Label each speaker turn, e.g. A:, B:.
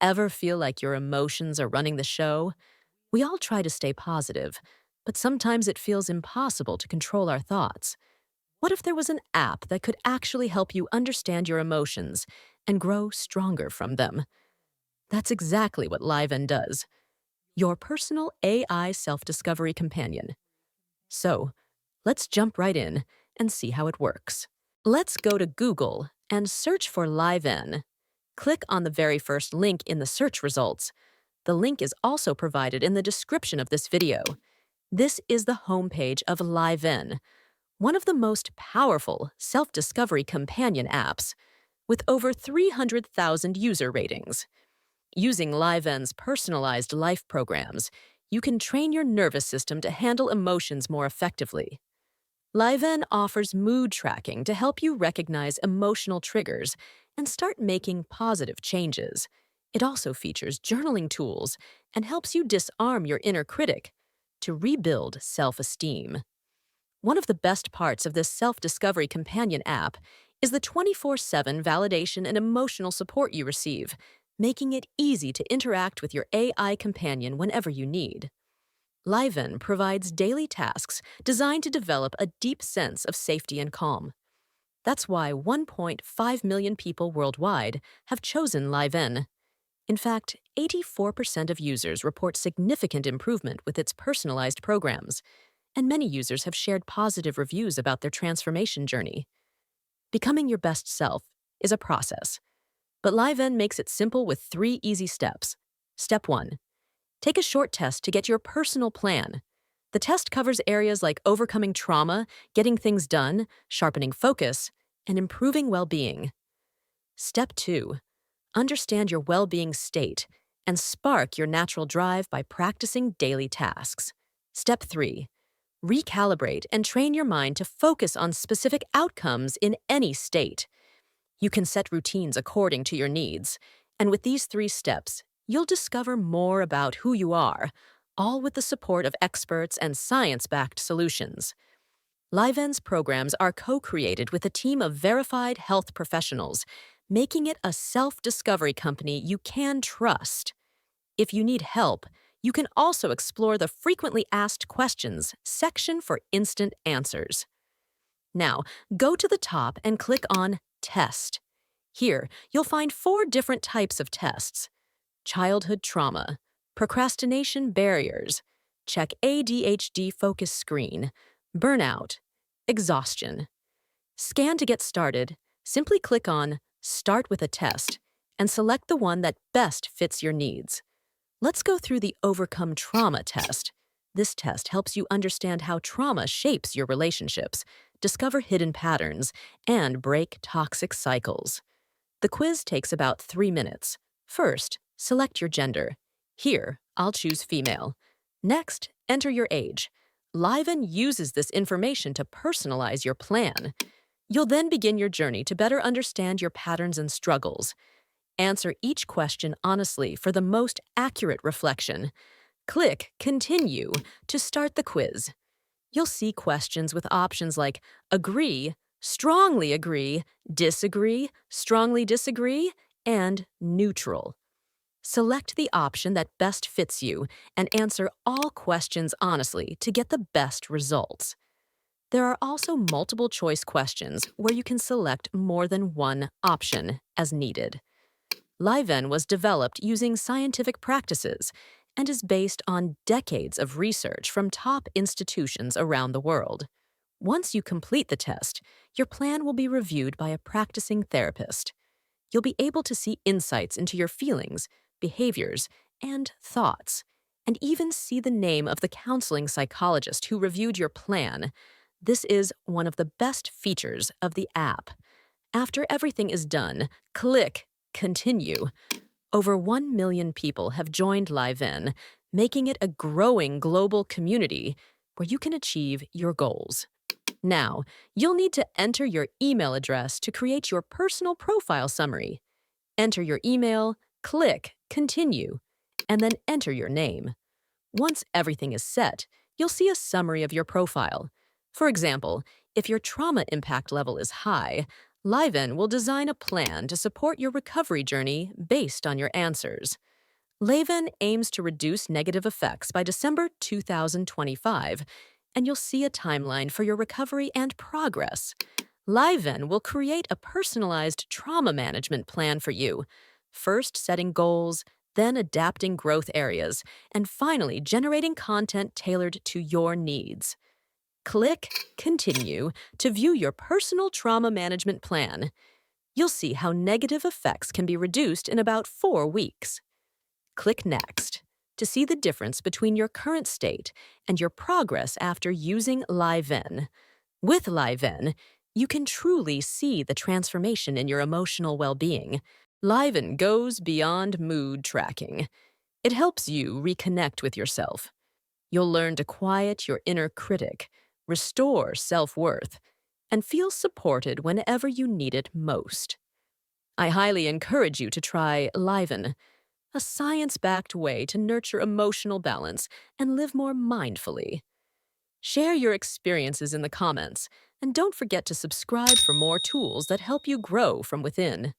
A: Ever feel like your emotions are running the show? We all try to stay positive, but sometimes it feels impossible to control our thoughts. What if there was an app that could actually help you understand your emotions and grow stronger from them? That's exactly what Liven does, your personal AI self discovery companion. So, let's jump right in and see how it works. Let's go to Google and search for Liven. Click on the very first link in the search results. The link is also provided in the description of this video. This is the homepage of Liven, one of the most powerful self-discovery companion apps, with over 300,000 user ratings. Using Liven's personalized life programs, you can train your nervous system to handle emotions more effectively. Liven offers mood tracking to help you recognize emotional triggers and start making positive changes. It also features journaling tools and helps you disarm your inner critic to rebuild self-esteem. One of the best parts of this self-discovery companion app is the 24/7 validation and emotional support you receive, making it easy to interact with your AI companion whenever you need. Liven provides daily tasks designed to develop a deep sense of safety and calm. That's why 1.5 million people worldwide have chosen Liven. In fact, 84% of users report significant improvement with its personalized programs, and many users have shared positive reviews about their transformation journey. Becoming your best self is a process, but Liven makes it simple with 3 easy steps. Step 1. Take a short test to get your personal plan. The test covers areas like overcoming trauma, getting things done, sharpening focus, and improving well-being. Step 2. Understand your well-being state and spark your natural drive by practicing daily tasks. Step 3. Recalibrate and train your mind to focus on specific outcomes in any state. You can set routines according to your needs, and with these 3 steps, you'll discover more about who you are, all with the support of experts and science-backed solutions. Liven's programs are co-created with a team of verified health professionals, making it a self-discovery company you can trust. If you need help, you can also explore the frequently asked questions section for instant answers. Now, go to the top and click on Test. Here, you'll find 4 different types of tests: childhood trauma, procrastination barriers, check ADHD focus screen, burnout, exhaustion. Scan to get started. Simply click on Start with a test and select the one that best fits your needs. Let's go through the Overcome Trauma test. This test helps you understand how trauma shapes your relationships, discover hidden patterns, and break toxic cycles. The quiz takes about 3 minutes. First, select your gender. Here, I'll choose female. Next, enter your age. Liven uses this information to personalize your plan. You'll then begin your journey to better understand your patterns and struggles. Answer each question honestly for the most accurate reflection. Click Continue to start the quiz. You'll see questions with options like agree, strongly agree, disagree, strongly disagree, and neutral. Select the option that best fits you and answer all questions honestly to get the best results. There are also multiple choice questions where you can select more than one option as needed. Liven was developed using scientific practices and is based on decades of research from top institutions around the world. Once you complete the test, your plan will be reviewed by a practicing therapist. You'll be able to see insights into your feelings, behaviors, and thoughts, and even see the name of the counseling psychologist who reviewed your plan. This is one of the best features of the app. After everything is done, click Continue. Over 1 million people have joined Liven, making it a growing global community where you can achieve your goals. Now, you'll need to enter your email address to create your personal profile summary. Enter your email, click Continue, and then enter your name. Once everything is set, you'll see a summary of your profile. For example, if your trauma impact level is high, Liven will design a plan to support your recovery journey based on your answers. Liven aims to reduce negative effects by December 2025, and you'll see a timeline for your recovery and progress. Liven will create a personalized trauma management plan for you, first setting goals, then adapting growth areas, and finally generating content tailored to your needs. Click Continue to view your personal trauma management plan. You'll see how negative effects can be reduced in about 4 weeks. Click Next to see the difference between your current state and your progress after using Liven. With Liven, you can truly see the transformation in your emotional well-being. Liven goes beyond mood tracking. It helps you reconnect with yourself. You'll learn to quiet your inner critic, restore self-worth, and feel supported whenever you need it most. I highly encourage you to try Liven, a science-backed way to nurture emotional balance and live more mindfully. Share your experiences in the comments, and don't forget to subscribe for more tools that help you grow from within.